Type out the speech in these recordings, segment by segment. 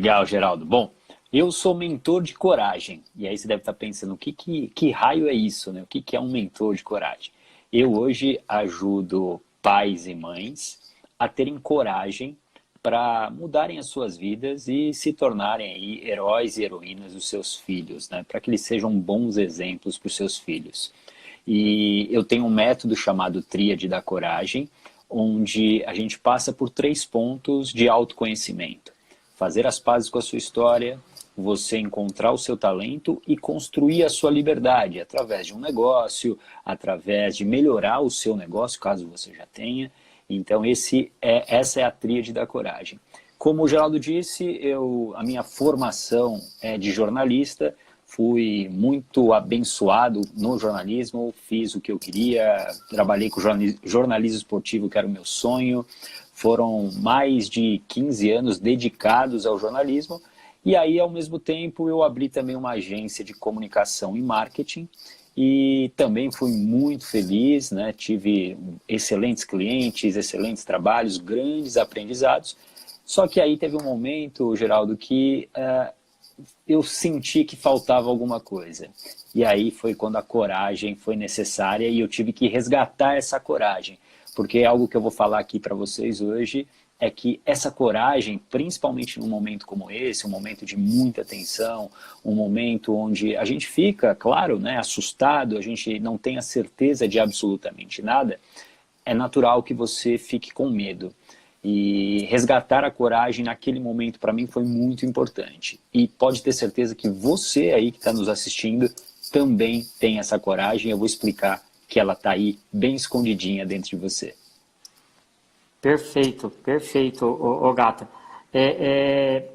Legal, Geraldo. Bom, eu sou mentor de coragem. E aí você deve estar pensando, que raio é isso, né? O que é um mentor de coragem? Eu hoje ajudo pais e mães a terem coragem para mudarem as suas vidas e se tornarem aí heróis e heroínas dos seus filhos, né? Para que eles sejam bons exemplos para os seus filhos. E eu tenho um método chamado Tríade da Coragem, onde a gente passa por 3 pontos de autoconhecimento. Fazer as pazes com a sua história, você encontrar o seu talento e construir a sua liberdade através de um negócio, através de melhorar o seu negócio, caso você já tenha. Então essa é a tríade da coragem. Como o Geraldo disse, a minha formação é de jornalista, fui muito abençoado no jornalismo, fiz o que eu queria, trabalhei com jornalismo esportivo, que era o meu sonho. Foram mais de 15 anos dedicados ao jornalismo. E aí, ao mesmo tempo, eu abri também uma agência de comunicação e marketing. E também fui muito feliz, né? Tive excelentes clientes, excelentes trabalhos, grandes aprendizados. Só que aí teve um momento, Geraldo, que eu senti que faltava alguma coisa. E aí foi quando a coragem foi necessária e eu tive que resgatar essa coragem. Porque algo que eu vou falar aqui para vocês hoje é que essa coragem, principalmente num momento como esse, um momento de muita tensão, um momento onde a gente fica, claro, né, assustado, a gente não tem a certeza de absolutamente nada, é natural que você fique com medo. E resgatar a coragem naquele momento para mim foi muito importante. E pode ter certeza que você aí que está nos assistindo também tem essa coragem. Eu vou explicar que ela está aí bem escondidinha dentro de você. Perfeito, perfeito, ô Gata.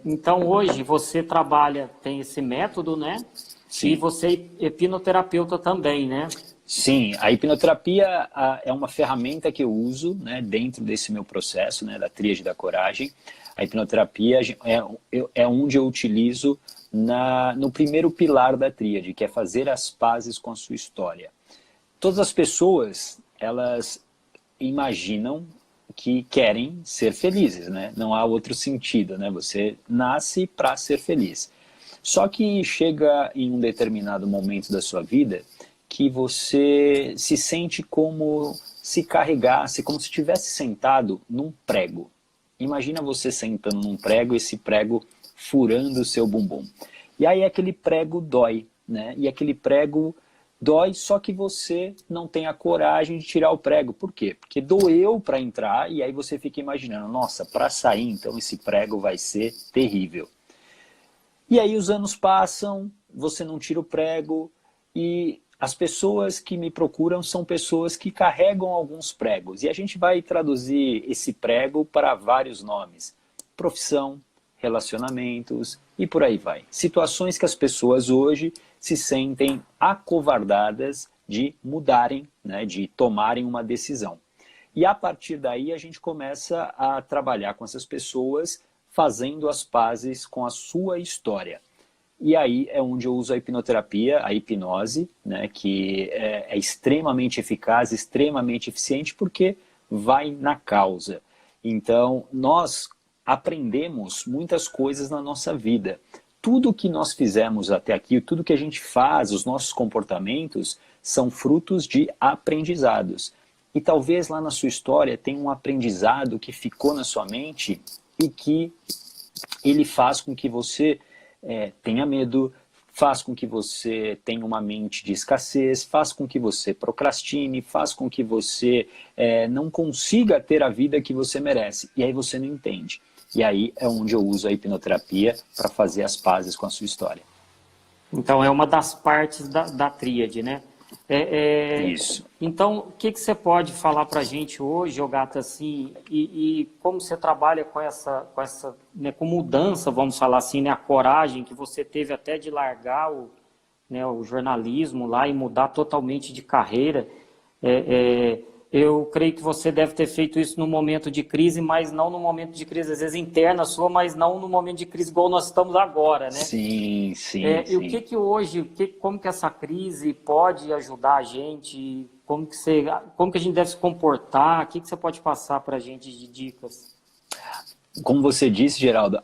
Então hoje você trabalha, tem esse método, né? Sim. E você é hipnoterapeuta também, né? Sim, a hipnoterapia é uma ferramenta que eu uso, né, dentro desse meu processo, né, da tríade da coragem. A hipnoterapia é onde eu utilizo no primeiro pilar da tríade, que é fazer as pazes com a sua história. Todas as pessoas, elas imaginam que querem ser felizes, né? Não há outro sentido, né? Você nasce para ser feliz. Só que chega em um determinado momento da sua vida que você se sente como se carregasse, como se estivesse sentado num prego. Imagina você sentando num prego e esse prego furando o seu bumbum. E aí aquele prego dói, né? E aquele prego dói, só que você não tem a coragem de tirar o prego. Por quê? Porque doeu para entrar e aí você fica imaginando, nossa, para sair então esse prego vai ser terrível. E aí os anos passam, você não tira o prego e as pessoas que me procuram são pessoas que carregam alguns pregos. E a gente vai traduzir esse prego para vários nomes. Profissão, relacionamentos e por aí vai. Situações que as pessoas hoje se sentem acovardadas de mudarem, né, de tomarem uma decisão. E a partir daí a gente começa a trabalhar com essas pessoas fazendo as pazes com a sua história. E aí é onde eu uso a hipnoterapia, a hipnose, né, que é extremamente eficaz, extremamente eficiente, porque vai na causa. Então, nós aprendemos muitas coisas na nossa vida. Tudo que nós fizemos até aqui, tudo que a gente faz, os nossos comportamentos, são frutos de aprendizados. E talvez lá na sua história tenha um aprendizado que ficou na sua mente e que ele faz com que você tenha medo, faz com que você tenha uma mente de escassez, faz com que você procrastine, faz com que você não consiga ter a vida que você merece. E aí você não entende. E aí é onde eu uso a hipnoterapia para fazer as pazes com a sua história. Então é uma das partes da tríade, né? Isso. Então, o que você pode falar para a gente hoje, Gata, assim, e como você trabalha com essa né, com mudança, vamos falar assim, né, a coragem que você teve até de largar o jornalismo lá e mudar totalmente de carreira. Eu creio que você deve ter feito isso no momento de crise, mas não no momento de crise, às vezes interna sua, mas não no momento de crise igual nós estamos agora, né? Sim, sim, E sim. o que hoje, como que essa crise pode ajudar a gente? Como que a gente deve se comportar? O que você pode passar para a gente de dicas? Como você disse, Geraldo,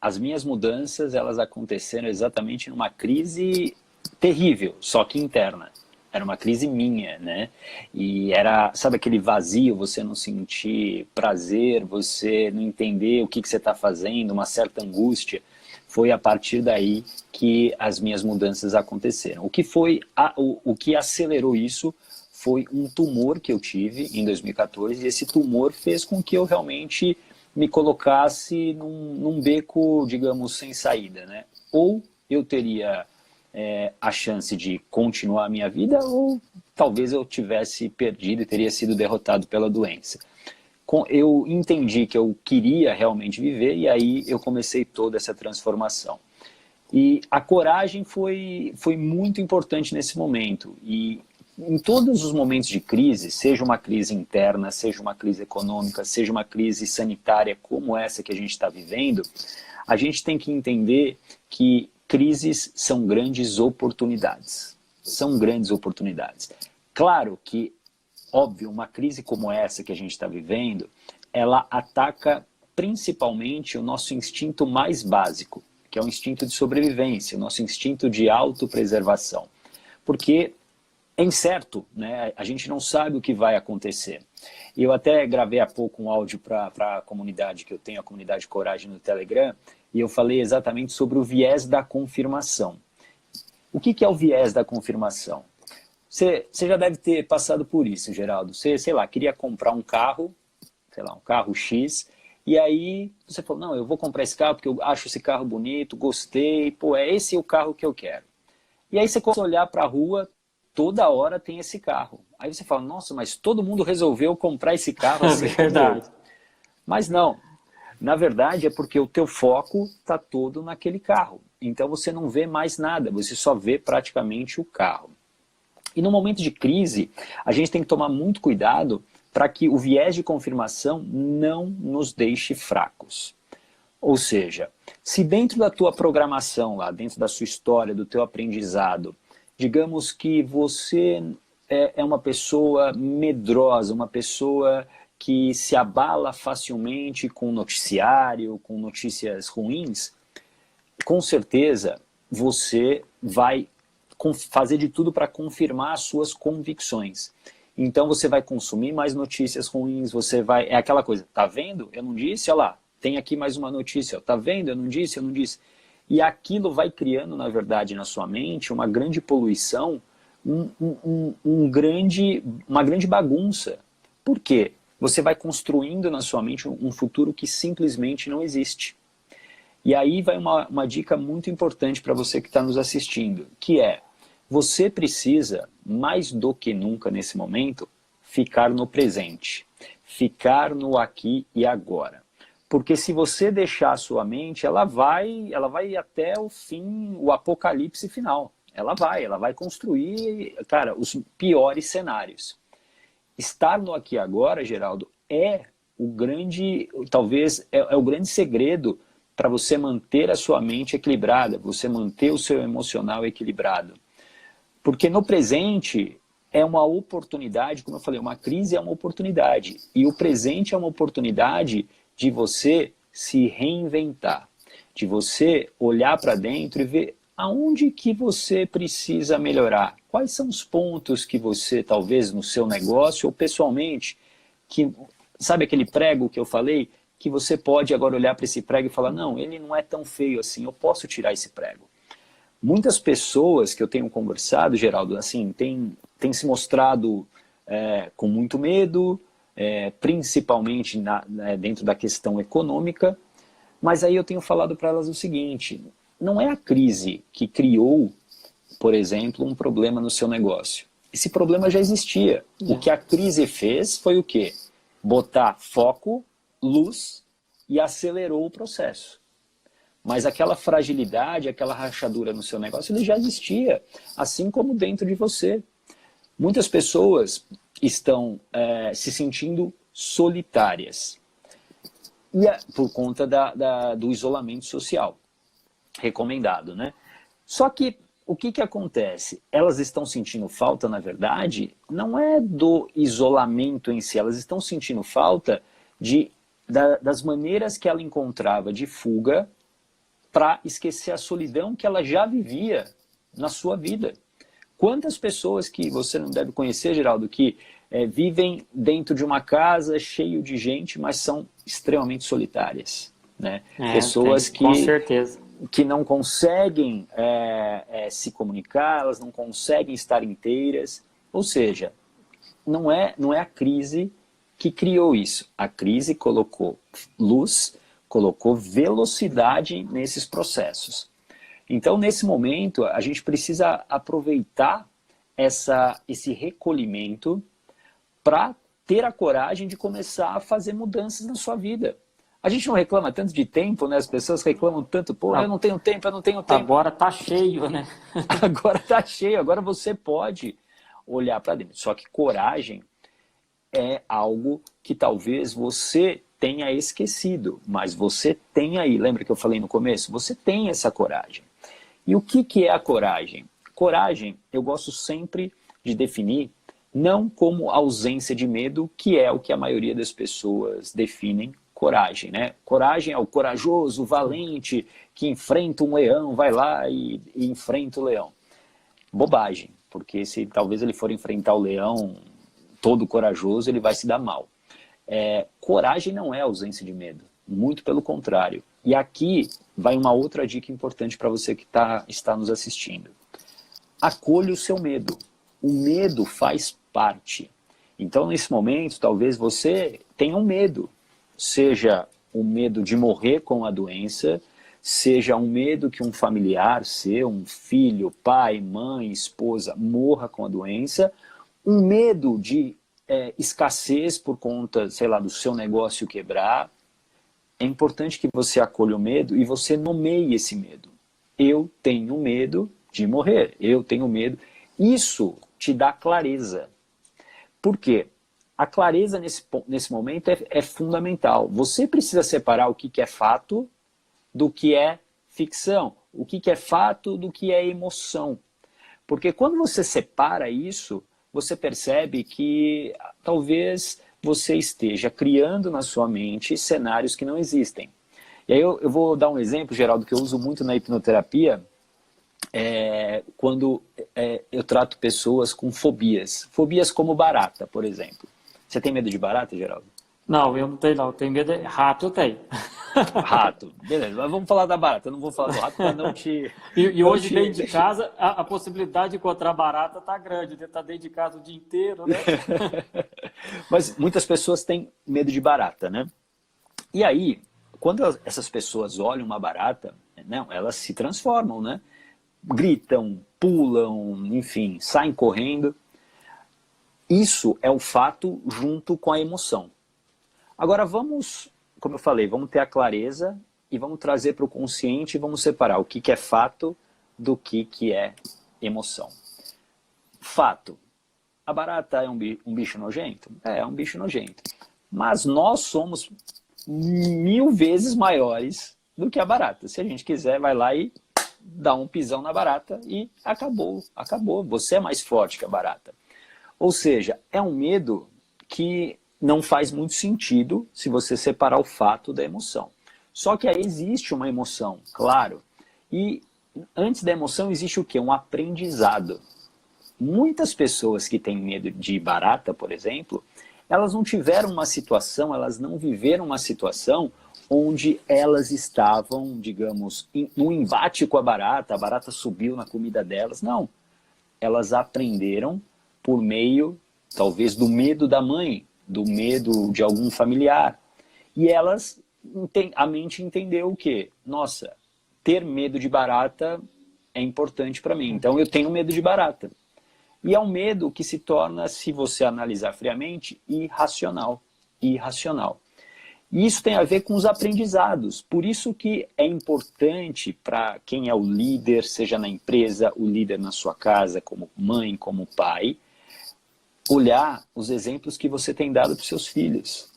as minhas mudanças, elas aconteceram exatamente numa crise terrível, só que interna. Era uma crise minha, né? E era, sabe aquele vazio, você não sentir prazer, você não entender o que você está fazendo, uma certa angústia. Foi a partir daí que as minhas mudanças aconteceram. O que acelerou isso foi um tumor que eu tive em 2014, e esse tumor fez com que eu realmente me colocasse num beco, digamos, sem saída, né? Ou eu teria a chance de continuar a minha vida, ou talvez eu tivesse perdido e teria sido derrotado pela doença. Eu entendi que eu queria realmente viver, e aí eu comecei toda essa transformação. E a coragem foi muito importante nesse momento. E em todos os momentos de crise, seja uma crise interna, seja uma crise econômica, seja uma crise sanitária como essa que a gente está vivendo, a gente tem que entender que crises são grandes oportunidades. São grandes oportunidades. Claro que, óbvio, uma crise como essa que a gente está vivendo, ela ataca principalmente o nosso instinto mais básico, que é o instinto de sobrevivência, o nosso instinto de autopreservação. Porque é incerto, né? A gente não sabe o que vai acontecer. E eu até gravei há pouco um áudio para a comunidade que eu tenho, a comunidade Coragem no Telegram, e eu falei exatamente sobre o viés da confirmação. O que é o viés da confirmação? Você já deve ter passado por isso, Geraldo. Você, sei lá, queria comprar um carro, sei lá, um carro X, e aí você falou, não, eu vou comprar esse carro porque eu acho esse carro bonito, gostei, pô, esse é o carro que eu quero. E aí você começa a olhar para a rua, toda hora tem esse carro. Aí você fala, nossa, mas todo mundo resolveu comprar esse carro assim. É verdade. Mas não, na verdade é porque o teu foco está todo naquele carro. Então você não vê mais nada, você só vê praticamente o carro. E no momento de crise, a gente tem que tomar muito cuidado para que o viés de confirmação não nos deixe fracos. Ou seja, se dentro da tua programação, lá dentro da sua história, do teu aprendizado, digamos que você é uma pessoa medrosa, uma pessoa que se abala facilmente com noticiário, com notícias ruins, com certeza você vai fazer de tudo para confirmar as suas convicções. Então você vai consumir mais notícias ruins, você vai... É aquela coisa, tá vendo? Eu não disse, olha lá, tem aqui mais uma notícia, tá vendo? Eu não disse, eu não disse. E aquilo vai criando, na verdade, na sua mente, uma grande poluição, uma grande bagunça. Por quê? Você vai construindo na sua mente um futuro que simplesmente não existe. E aí vai uma dica muito importante para você que está nos assistindo, que é, você precisa, mais do que nunca nesse momento, ficar no presente, ficar no aqui e agora. Porque se você deixar a sua mente, ela vai até o fim, o apocalipse final. Ela vai construir, cara, os piores cenários. Estar no aqui e agora, Geraldo, é o grande, talvez, é o grande segredo para você manter a sua mente equilibrada, você manter o seu emocional equilibrado. Porque no presente é uma oportunidade, como eu falei, uma crise é uma oportunidade. E o presente é uma oportunidade de você se reinventar, de você olhar para dentro e ver aonde que você precisa melhorar. Quais são os pontos que você, talvez no seu negócio ou pessoalmente, que sabe aquele prego que eu falei, que você pode agora olhar para esse prego e falar, não, ele não é tão feio assim, eu posso tirar esse prego. Muitas pessoas que eu tenho conversado, Geraldo, assim, tem se mostrado com muito medo, principalmente dentro da questão econômica, mas aí eu tenho falado para elas o seguinte, não é a crise que criou, por exemplo, um problema no seu negócio. Esse problema já existia. O que a crise fez foi o quê? Botar foco, luz e acelerou o processo. Mas aquela fragilidade, aquela rachadura no seu negócio, ele já existia, assim como dentro de você. Muitas pessoas estão se sentindo solitárias por conta do isolamento social, recomendado, né? Só que o que acontece? Elas estão sentindo falta, na verdade, não é do isolamento em si, elas estão sentindo falta das maneiras que ela encontrava de fuga para esquecer a solidão que ela já vivia na sua vida. Quantas pessoas que você não deve conhecer, Geraldo, que vivem dentro de uma casa cheio de gente, mas são extremamente solitárias, né? Pessoas com certeza. que não conseguem se comunicar, elas não conseguem estar inteiras. Ou seja, não é a crise que criou isso. A crise colocou luz, colocou velocidade nesses processos. Então, nesse momento, a gente precisa aproveitar esse recolhimento para ter a coragem de começar a fazer mudanças na sua vida. A gente não reclama tanto de tempo, né? As pessoas reclamam tanto, pô, eu não tenho tempo, eu não tenho tempo. Agora tá cheio, né? Agora tá cheio, agora você pode olhar para dentro. Só que coragem é algo que talvez você tenha esquecido, mas você tem aí, lembra que eu falei no começo? Você tem essa coragem. E o que é a coragem? Coragem, eu gosto sempre de definir não como ausência de medo, que é o que a maioria das pessoas definem coragem, né? Coragem é o corajoso, o valente, que enfrenta um leão, vai lá e enfrenta o leão. Bobagem, porque se talvez ele for enfrentar o leão todo corajoso, ele vai se dar mal. Coragem não é ausência de medo, muito pelo contrário. E aqui vai uma outra dica importante para você que está nos assistindo. Acolha o seu medo. O medo faz parte. Então, nesse momento, talvez você tenha um medo. Seja o medo de morrer com a doença, seja um medo que um familiar seu, um filho, pai, mãe, esposa, morra com a doença, um medo de escassez por conta, sei lá, do seu negócio quebrar. É importante que você acolha o medo e você nomeie esse medo. Eu tenho medo de morrer, eu tenho medo. Isso te dá clareza. Por quê? A clareza nesse momento é fundamental. Você precisa separar o que é fato do que é ficção, o que é fato do que é emoção. Porque quando você separa isso, você percebe que talvez você esteja criando na sua mente cenários que não existem. E aí eu vou dar um exemplo, Geraldo, que eu uso muito na hipnoterapia, quando eu trato pessoas com fobias. Fobias como barata, por exemplo. Você tem medo de barata, Geraldo? Não, eu não tenho não. Eu tenho medo de rato, eu tenho. Rato, beleza. Mas vamos falar da barata. Eu não vou falar do rato para não te... E hoje dentro de casa, a possibilidade de encontrar barata tá grande. De estar dentro de casa o dia inteiro, né? Mas muitas pessoas têm medo de barata, né? E aí, quando essas pessoas olham uma barata, não, elas se transformam, né? Gritam, pulam, enfim, saem correndo. Isso é o fato junto com a emoção. Agora vamos, como eu falei, vamos ter a clareza e vamos trazer para o consciente e vamos separar o que é fato do que é emoção. Fato. A barata é um bicho nojento? É um bicho nojento. Mas nós somos 1000 vezes maiores do que a barata. Se a gente quiser, vai lá e dá um pisão na barata e acabou, acabou. Você é mais forte que a barata. Ou seja, é um medo que não faz muito sentido se você separar o fato da emoção. Só que aí existe uma emoção, claro. E antes da emoção existe o quê? Um aprendizado. Muitas pessoas que têm medo de barata, por exemplo, elas não tiveram uma situação, elas não viveram uma situação onde elas estavam, digamos, num embate com a barata subiu na comida delas. Não. Elas aprenderam por meio, talvez, do medo da mãe, do medo de algum familiar. E a mente entendeu o quê? Nossa, ter medo de barata é importante para mim, então eu tenho medo de barata. E é um medo que se torna, se você analisar friamente, irracional. Irracional. E isso tem a ver com os aprendizados. Por isso que é importante para quem é o líder, seja na empresa, o líder na sua casa, como mãe, como pai, olhar os exemplos que você tem dado para os seus filhos.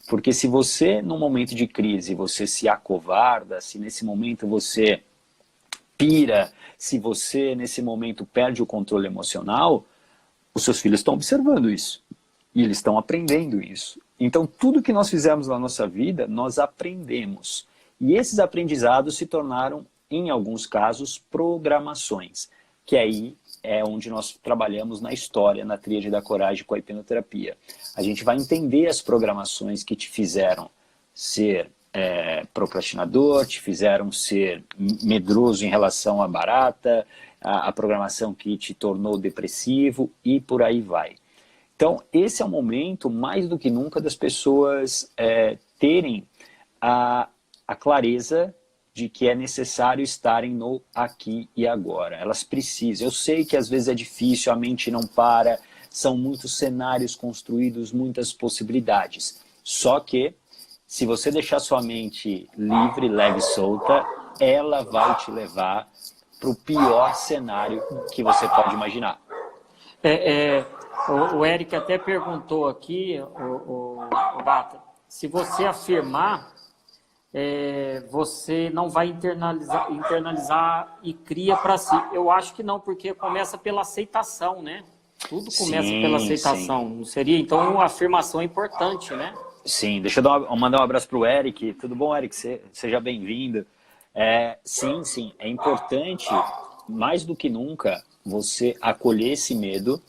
Porque se você, num momento de crise, você se acovarda, se nesse momento você pira, se você, nesse momento, perde o controle emocional, os seus filhos estão observando isso. E eles estão aprendendo isso. Então, tudo que nós fizemos na nossa vida, nós aprendemos. E esses aprendizados se tornaram, em alguns casos, programações, que aí é onde nós trabalhamos na história, na tríade da coragem com a hipnoterapia. A gente vai entender as programações que te fizeram ser procrastinador, te fizeram ser medroso em relação à barata, a programação que te tornou depressivo e por aí vai. Então, esse é o momento, mais do que nunca, das pessoas terem a clareza de que é necessário estarem no aqui e agora. Elas precisam. Eu sei que às vezes é difícil, a mente não para, são muitos cenários construídos, muitas possibilidades. Só que, se você deixar sua mente livre, leve e solta, ela vai te levar para o pior cenário que você pode imaginar. O Eric até perguntou aqui, o Bata, se você afirmar, você não vai internalizar e cria para si. Eu acho que não, porque começa pela aceitação, né? Tudo começa pela aceitação, sim. Não seria? Então, a afirmação é importante, né? Sim, deixa eu mandar um abraço para o Eric. Tudo bom, Eric? Seja bem-vindo. Sim, é importante, mais do que nunca, você acolher esse medo,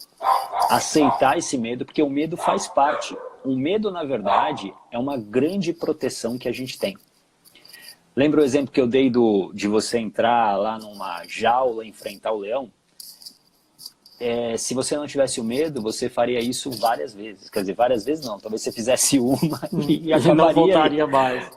aceitar esse medo, porque o medo faz parte. O medo, na verdade, é uma grande proteção que a gente tem. Lembra o exemplo que eu dei de você entrar lá numa jaula e enfrentar o leão? Se você não tivesse o medo, você faria isso várias vezes. Quer dizer, várias vezes não. Talvez você fizesse uma e acabaria. Não voltaria mais.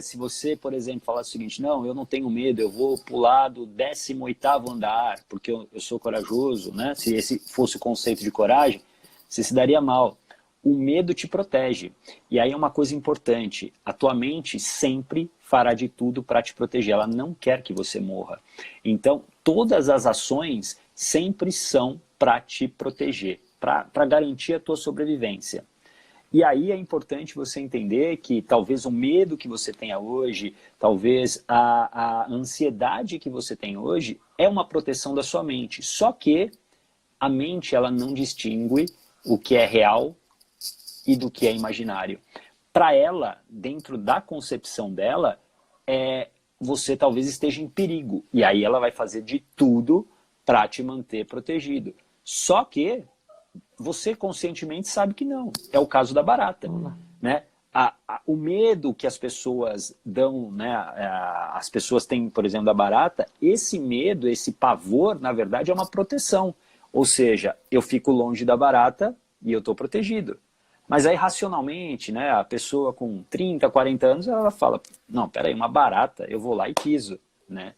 Se você, por exemplo, falasse o seguinte, não, eu não tenho medo, eu vou pular do 18º andar, porque eu sou corajoso, né? Se esse fosse o conceito de coragem, você se daria mal. O medo te protege. E aí é uma coisa importante. A tua mente sempre fará de tudo para te proteger. Ela não quer que você morra. Então, todas as ações sempre são para te proteger, para garantir a tua sobrevivência. E aí é importante você entender que talvez o medo que você tenha hoje, talvez a ansiedade que você tem hoje, é uma proteção da sua mente. Só que a mente, ela não distingue o que é real e do que é imaginário. Para ela, dentro da concepção dela, você talvez esteja em perigo. E aí ela vai fazer de tudo para te manter protegido. Só que você conscientemente sabe que não. É o caso da barata. Né? O medo que as pessoas dão, né? As pessoas têm, por exemplo, da barata, esse medo, esse pavor, na verdade, é uma proteção. Ou seja, eu fico longe da barata e eu estou protegido. Mas aí, racionalmente, né, a pessoa com 30, 40 anos, ela fala, não, peraí, uma barata, eu vou lá e piso. Né?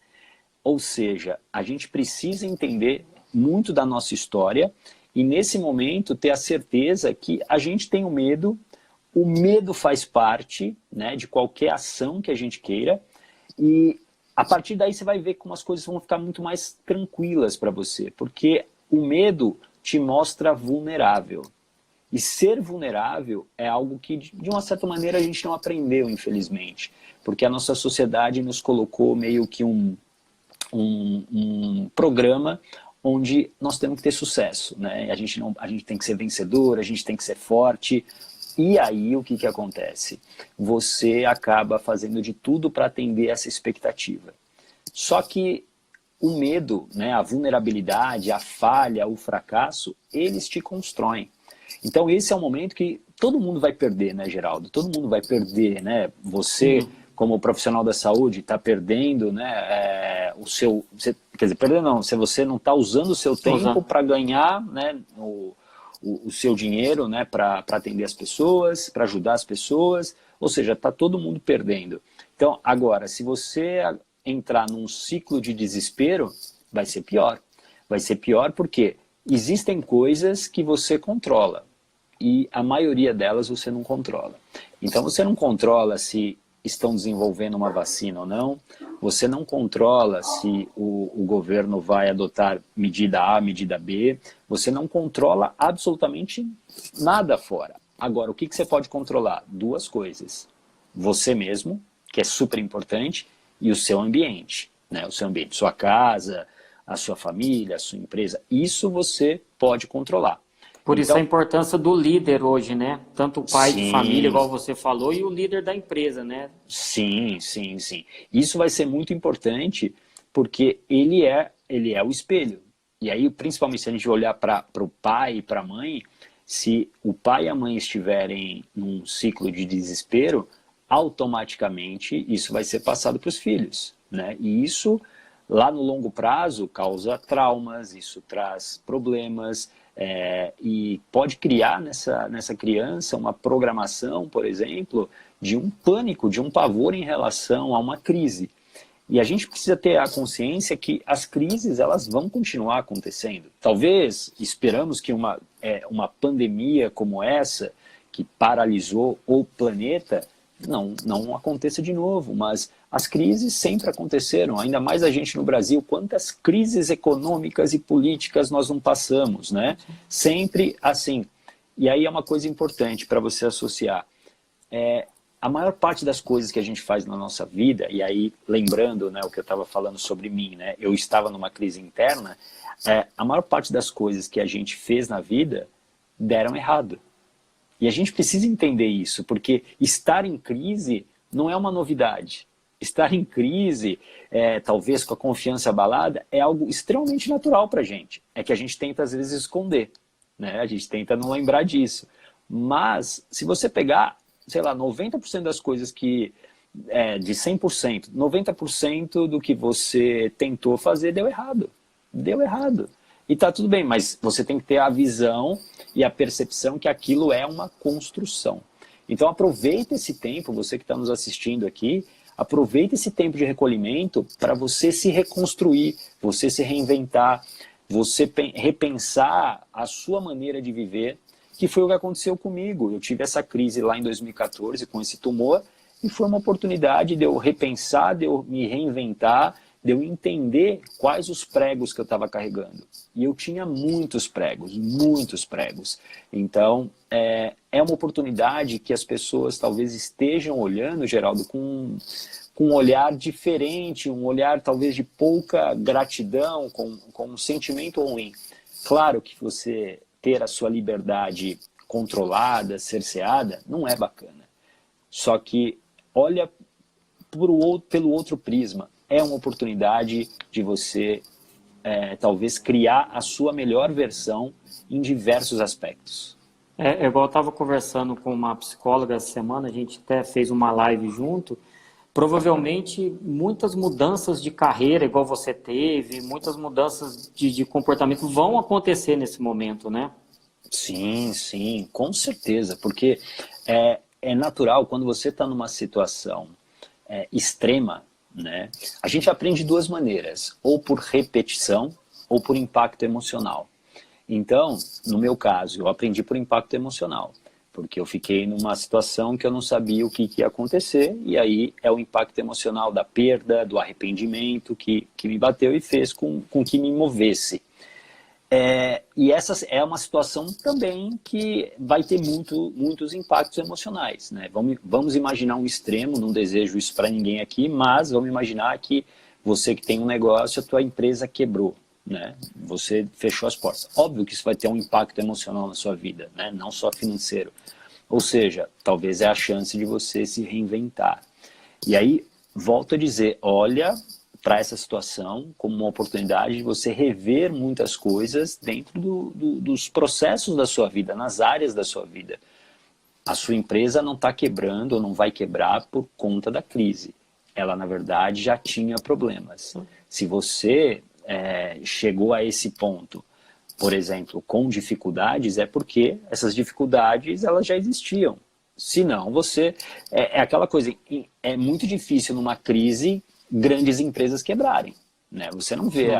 Ou seja, a gente precisa entender muito da nossa história e, nesse momento, ter a certeza que a gente tem o medo faz parte, né, de qualquer ação que a gente queira, e a partir daí você vai ver como as coisas vão ficar muito mais tranquilas para você, porque o medo te mostra vulnerável. E ser vulnerável é algo que, de uma certa maneira, a gente não aprendeu, infelizmente, porque a nossa sociedade nos colocou meio que um programa onde nós temos que ter sucesso, né? A gente tem que ser vencedor, a gente tem que ser forte. E aí o que acontece? Você acaba fazendo de tudo para atender essa expectativa. Só que o medo, né, a vulnerabilidade, a falha, o fracasso, eles te constroem. Então esse é um momento que todo mundo vai perder, né, Geraldo? Todo mundo vai perder, né? Você, como profissional da saúde, está perdendo, né, o seu... Quer dizer, perdendo não, se você não está usando o seu tempo para ganhar, né, o seu dinheiro, né, para atender as pessoas, para ajudar as pessoas, ou seja, está todo mundo perdendo. Então, agora, se você entrar num ciclo de desespero, vai ser pior. Vai ser pior porque existem coisas que você controla e a maioria delas você não controla. Então você não controla se estão desenvolvendo uma vacina ou não, você não controla se o governo vai adotar medida A, medida B, você não controla absolutamente nada fora. Agora, o que você pode controlar? Duas coisas. Você mesmo, que é super importante, e o seu ambiente, né? O seu ambiente, sua casa, a sua família, a sua empresa, isso você pode controlar. Por isso a Então, importância do líder hoje, né? Tanto o pai de família, sim, igual você falou, e o líder da empresa, né? sim, sim, sim. Isso vai ser muito importante porque ele é o espelho. E aí, principalmente se a gente olhar para o pai e para a mãe, se o pai e a mãe estiverem num ciclo de desespero, automaticamente isso vai ser passado para os filhos, né? E isso, lá no longo prazo, causa traumas, isso traz problemas, e pode criar nessa criança uma programação, por exemplo, de um pânico, de um pavor em relação a uma crise. E a gente precisa ter a consciência que as crises elas vão continuar acontecendo. Talvez esperamos que uma pandemia como essa, que paralisou o planeta, não aconteça de novo, mas as crises sempre aconteceram, ainda mais a gente no Brasil, quantas crises econômicas e políticas nós não passamos, né? Sempre assim. E aí é uma coisa importante para você associar. A maior parte das coisas que a gente faz na nossa vida, e aí lembrando, né, o que eu estava falando sobre mim, né, eu estava numa crise interna, a maior parte das coisas que a gente fez na vida deram errado. E a gente precisa entender isso, porque estar em crise não é uma novidade. Estar em crise, talvez com a confiança abalada, é algo extremamente natural para a gente. É que a gente tenta, às vezes, esconder, né? A gente tenta não lembrar disso. Mas, se você pegar, sei lá, 90% das coisas que, de 100%, 90% do que você tentou fazer deu errado. Deu errado. E tá tudo bem, mas você tem que ter a visão e a percepção que aquilo é uma construção. Então aproveita esse tempo, você que está nos assistindo aqui, aproveita esse tempo de recolhimento para você se reconstruir, você se reinventar, você repensar a sua maneira de viver, que foi o que aconteceu comigo. Eu tive essa crise lá em 2014 com esse tumor e foi uma oportunidade de eu repensar, de eu me reinventar, de eu entender quais os pregos que eu estava carregando. E eu tinha muitos pregos, muitos pregos. Então, é uma oportunidade que as pessoas talvez estejam olhando, Geraldo, com um olhar diferente, um olhar talvez de pouca gratidão, com um sentimento ruim. Claro que você ter a sua liberdade controlada, cerceada, não é bacana. Só que olha pelo outro prisma. É uma oportunidade de você, talvez, criar a sua melhor versão em diversos aspectos. Igual eu estava conversando com uma psicóloga essa semana, a gente até fez uma live junto. Provavelmente muitas mudanças de carreira, igual você teve, muitas mudanças de comportamento vão acontecer nesse momento, né? Sim, sim, com certeza, porque é natural quando você está numa situação extrema, né? A gente aprende de duas maneiras, ou por repetição ou por impacto emocional. Então, no meu caso, eu aprendi por impacto emocional, porque eu fiquei numa situação que eu não sabia o que ia acontecer, e aí é o impacto emocional da perda, do arrependimento que me bateu e fez com que me movesse. E essa é uma situação também que vai ter muitos impactos emocionais, né? Vamos imaginar um extremo, não desejo isso para ninguém aqui, mas vamos imaginar que você que tem um negócio, a tua empresa quebrou, né? Você fechou as portas. Óbvio que isso vai ter um impacto emocional na sua vida, né? Não só financeiro. Ou seja, talvez é a chance de você se reinventar. E aí, volto a dizer, olha para essa situação como uma oportunidade de você rever muitas coisas dentro dos processos da sua vida, nas áreas da sua vida. A sua empresa não está quebrando ou não vai quebrar por conta da crise. Ela, na verdade, já tinha problemas. Se você chegou a esse ponto, por exemplo, com dificuldades, é porque essas dificuldades elas já existiam. Se não, você... É aquela coisa, é muito difícil numa crise grandes empresas quebrarem, né? Você não vê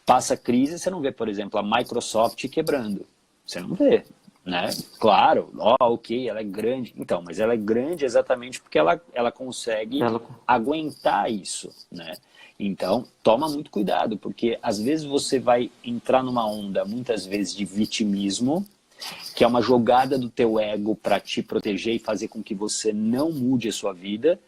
passa crise, você não vê, por exemplo, a Microsoft quebrando. Você não vê, né? Claro, ok, ela é grande. Então, mas ela é grande exatamente porque ela consegue aguentar isso, né? Então, toma muito cuidado, porque às vezes você vai entrar numa onda, muitas vezes, de vitimismo, que é uma jogada do teu ego para te proteger e fazer com que você não mude a sua vida.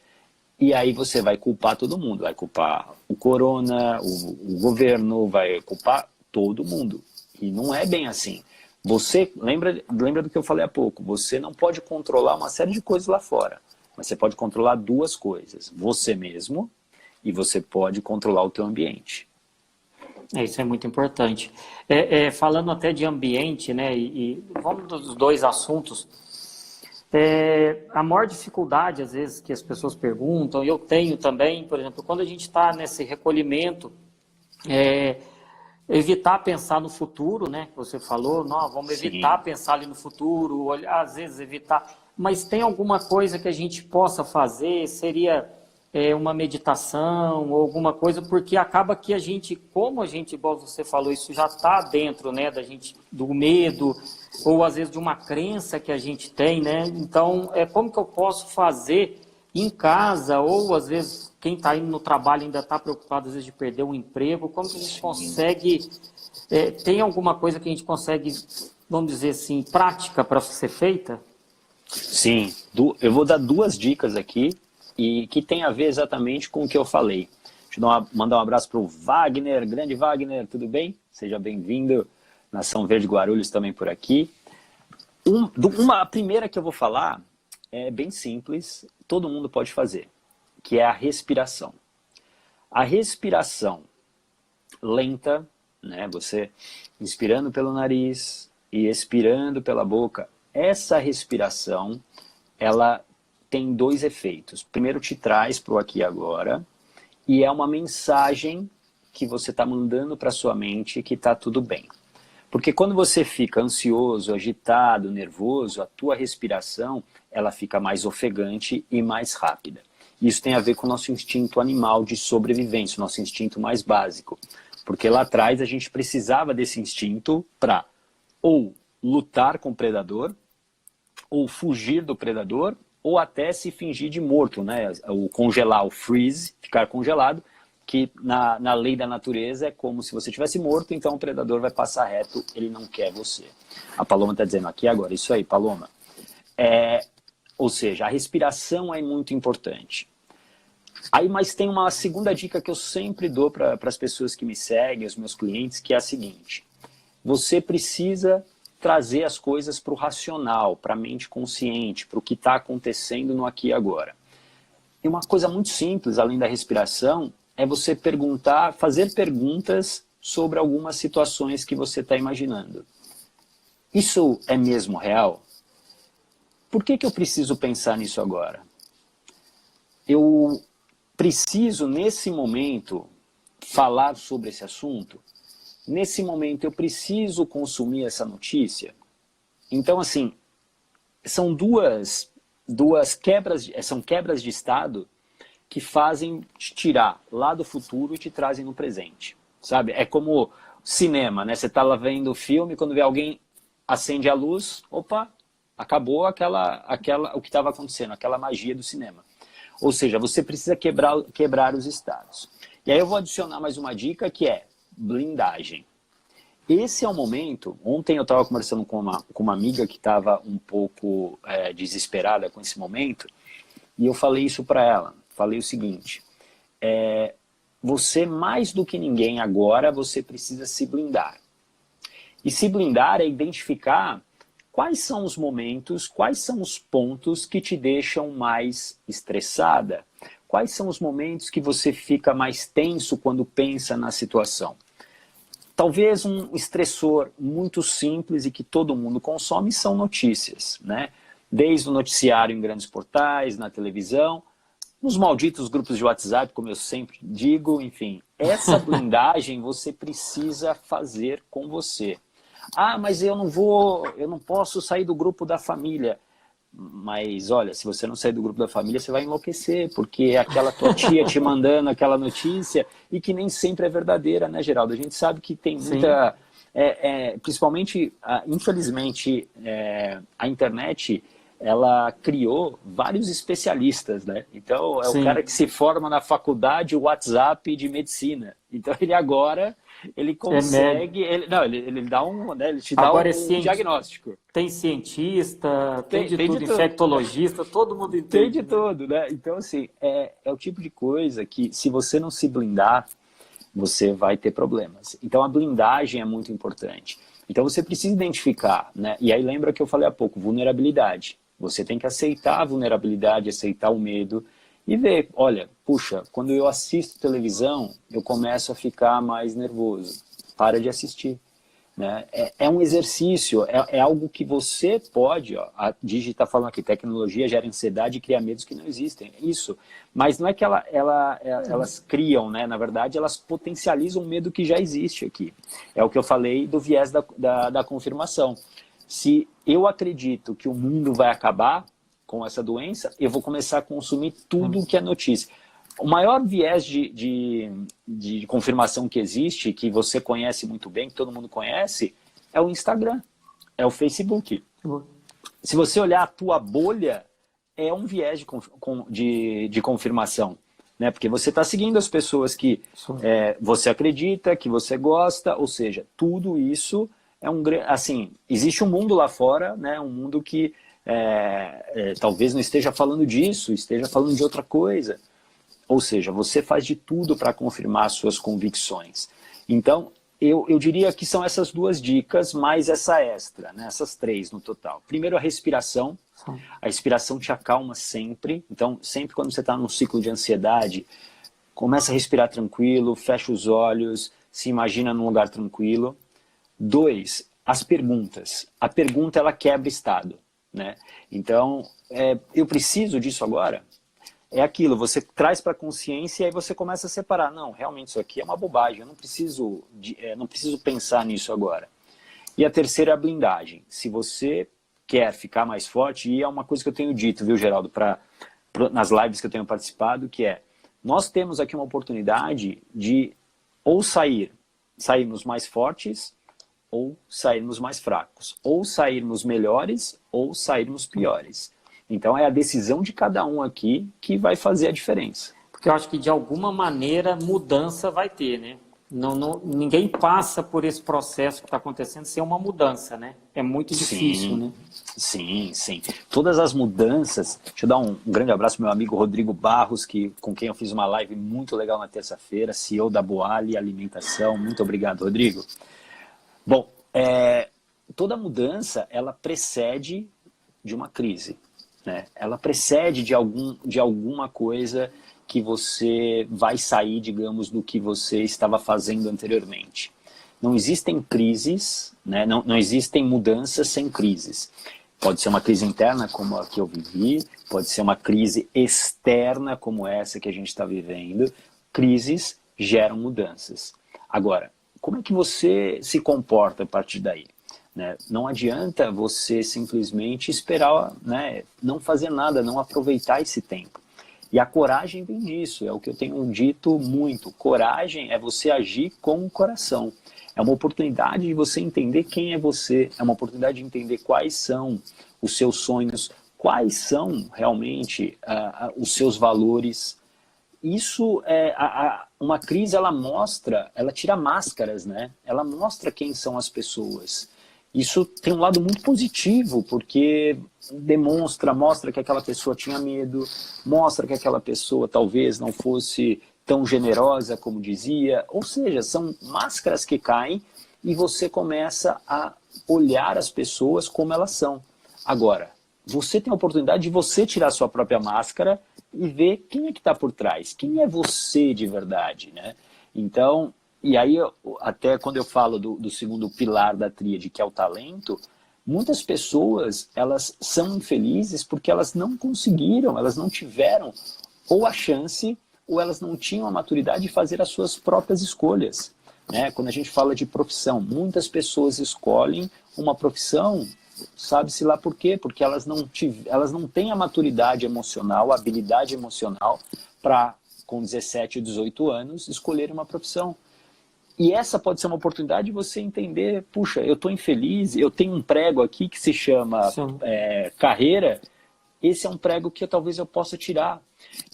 E aí você vai culpar todo mundo, vai culpar o corona, o governo, vai culpar todo mundo. E não é bem assim. Você, lembra do que eu falei há pouco, você não pode controlar uma série de coisas lá fora, mas você pode controlar duas coisas, você mesmo e você pode controlar o teu ambiente. Isso é muito importante. Falando até de ambiente, né, e vamos dos dois assuntos, a maior dificuldade, às vezes, que as pessoas perguntam, e eu tenho também, por exemplo, quando a gente está nesse recolhimento, evitar pensar no futuro, né, que você falou, não, vamos evitar pensar ali no futuro, olhar, às vezes evitar, mas tem alguma coisa que a gente possa fazer, seria uma meditação ou alguma coisa, porque acaba que a gente, como a gente, igual você falou, isso já está dentro, né, da gente, do medo, ou às vezes de uma crença que a gente tem, né, então, como que eu posso fazer em casa, ou às vezes quem está indo no trabalho ainda está preocupado às vezes de perder um emprego, como que a gente consegue, tem alguma coisa que a gente consegue, vamos dizer assim, prática para ser feita? Sim, eu vou dar duas dicas aqui, e que tem a ver exatamente com o que eu falei. Deixa eu mandar um abraço para o Wagner, grande Wagner, tudo bem? Seja bem-vindo, Nação Verde Guarulhos também por aqui. A primeira que eu vou falar é bem simples, todo mundo pode fazer, que é a respiração. A respiração lenta, né? Você inspirando pelo nariz e expirando pela boca, essa respiração, ela tem dois efeitos. Primeiro, te traz para o aqui e agora, e é uma mensagem que você está mandando para sua mente que está tudo bem. Porque quando você fica ansioso, agitado, nervoso, a tua respiração ela fica mais ofegante e mais rápida. Isso tem a ver com o nosso instinto animal de sobrevivência, o nosso instinto mais básico. Porque lá atrás a gente precisava desse instinto para ou lutar com o predador, ou fugir do predador, ou até se fingir de morto, né? O congelar, o freeze, ficar congelado, que na lei da natureza é como se você tivesse morto, então o predador vai passar reto, ele não quer você. A Paloma está dizendo aqui agora, isso aí, Paloma. Ou seja, a respiração é muito importante. Aí, mas tem uma segunda dica que eu sempre dou para as pessoas que me seguem, os meus clientes, que é a seguinte: você precisa trazer as coisas para o racional, para a mente consciente, para o que está acontecendo no aqui e agora. E uma coisa muito simples, além da respiração, é você fazer perguntas sobre algumas situações que você está imaginando. Isso é mesmo real? Por que eu preciso pensar nisso agora? Eu preciso, nesse momento, falar sobre esse assunto? Nesse momento, eu preciso consumir essa notícia? Então, assim, são são quebras de estado que fazem te tirar lá do futuro e te trazem no presente, sabe? É como cinema, né? Você tá lá vendo o filme, quando vê alguém acende a luz, opa, acabou o que estava acontecendo, aquela magia do cinema. Ou seja, você precisa quebrar os estados. E aí eu vou adicionar mais uma dica que é blindagem. Esse é o momento. Ontem eu estava conversando com uma amiga que estava um pouco desesperada com esse momento, e eu falei isso para ela. Falei o seguinte: você mais do que ninguém agora, você precisa se blindar. E se blindar é identificar quais são os momentos, quais são os pontos que te deixam mais estressada, quais são os momentos que você fica mais tenso quando pensa na situação. Talvez um estressor muito simples e que todo mundo consome são notícias, né? Desde o noticiário em grandes portais, na televisão, nos malditos grupos de WhatsApp, como eu sempre digo, enfim. Essa blindagem você precisa fazer com você. Ah, mas eu não posso sair do grupo da família. Mas olha, se você não sair do grupo da família, você vai enlouquecer, porque é aquela tua tia te mandando aquela notícia, e que nem sempre é verdadeira, né, Geraldo? A gente sabe que tem muita... principalmente, infelizmente, a internet, ela criou vários especialistas, né? Então, é o cara que se forma na faculdade WhatsApp de medicina. Então, ele consegue... Ele dá ele te dá um diagnóstico. Tem cientista, tem de tudo, infectologista, todo mundo entende. Tem de tudo, né? Então, assim, é o tipo de coisa que, se você não se blindar, você vai ter problemas. Então, a blindagem é muito importante. Então você precisa identificar, né? E aí lembra que eu falei há pouco, vulnerabilidade. Você tem que aceitar a vulnerabilidade, aceitar o medo e ver, olha, puxa, quando eu assisto televisão, eu começo a ficar mais nervoso. Para de assistir. Né? É um exercício, é algo que você pode, ó, a Digi está falando aqui, tecnologia gera ansiedade e cria medos que não existem, isso, mas não é que elas criam, né? Na verdade elas potencializam um medo que já existe aqui, é o que eu falei do viés da confirmação. Se eu acredito que o mundo vai acabar com essa doença, eu vou começar a consumir tudo que é notícia. O maior viés de confirmação que existe, que você conhece muito bem, que todo mundo conhece, é o Instagram, é o Facebook. Se você olhar a tua bolha, é um viés de confirmação. Né? Porque você está seguindo as pessoas que você acredita, que você gosta, ou seja, tudo isso é assim, existe um mundo lá fora, né? Um mundo que talvez não esteja falando disso, esteja falando de outra coisa. Ou seja, você faz de tudo para confirmar suas convicções. Então, eu diria que são essas 2 dicas, mais essa extra, né? Essas 3 no total. Primeiro, a respiração. A respiração te acalma sempre. Então, sempre quando você está num ciclo de ansiedade, começa a respirar tranquilo, fecha os olhos, se imagina num lugar tranquilo. 2, as perguntas. A pergunta, ela quebra estado. Né? Então, eu preciso disso agora? É aquilo, você traz para a consciência e aí você começa a separar. Não, realmente isso aqui é uma bobagem, eu não preciso pensar nisso agora. E a terceira é a blindagem. Se você quer ficar mais forte, e é uma coisa que eu tenho dito, viu, Geraldo, nas lives que eu tenho participado, que nós temos aqui uma oportunidade de ou sairmos mais fortes, ou sairmos mais fracos. Ou sairmos melhores, ou sairmos piores. Então é a decisão de cada um aqui que vai fazer a diferença. Porque eu acho que de alguma maneira mudança vai ter, né? Ninguém passa por esse processo que está acontecendo sem uma mudança, né? É muito difícil, né? Sim. Todas as mudanças... Deixa eu dar um grande abraço ao meu amigo Rodrigo Barros, com quem eu fiz uma live muito legal na terça-feira, CEO da Boali Alimentação. Muito obrigado, Rodrigo. Bom, toda mudança, ela precede de uma crise. Né? Ela precede de alguma coisa que você vai sair, digamos, do que você estava fazendo anteriormente. Não existem crises, né? Não existem mudanças sem crises. Pode ser uma crise interna, como a que eu vivi, pode ser uma crise externa, como essa que a gente está vivendo. Crises geram mudanças. Agora, como é que você se comporta a partir daí? Né? Não adianta você simplesmente esperar, né, não fazer nada, não aproveitar esse tempo. E a coragem vem disso, é o que eu tenho dito muito. Coragem é você agir com o coração. É uma oportunidade de você entender quem é você, é uma oportunidade de entender quais são os seus sonhos, quais são realmente os seus valores. Isso uma crise, ela tira máscaras, né? Ela mostra quem são as pessoas. Isso tem um lado muito positivo, porque mostra que aquela pessoa tinha medo, mostra que aquela pessoa talvez não fosse tão generosa como dizia. Ou seja, são máscaras que caem e você começa a olhar as pessoas como elas são. Agora, você tem a oportunidade de você tirar a sua própria máscara e ver quem é que está por trás, quem é você de verdade, né? Então... E aí, até quando eu falo do segundo pilar da tríade, que é o talento, muitas pessoas, elas são infelizes porque elas não conseguiram, elas não tiveram ou a chance, ou elas não tinham a maturidade de fazer as suas próprias escolhas. Né? Quando a gente fala de profissão, muitas pessoas escolhem uma profissão, sabe-se lá por quê? Porque elas não têm a maturidade emocional, a habilidade emocional para, com 17 ou 18 anos, escolher uma profissão. E essa pode ser uma oportunidade de você entender, puxa, eu estou infeliz, eu tenho um prego aqui que se chama carreira, esse é um prego que talvez eu possa tirar.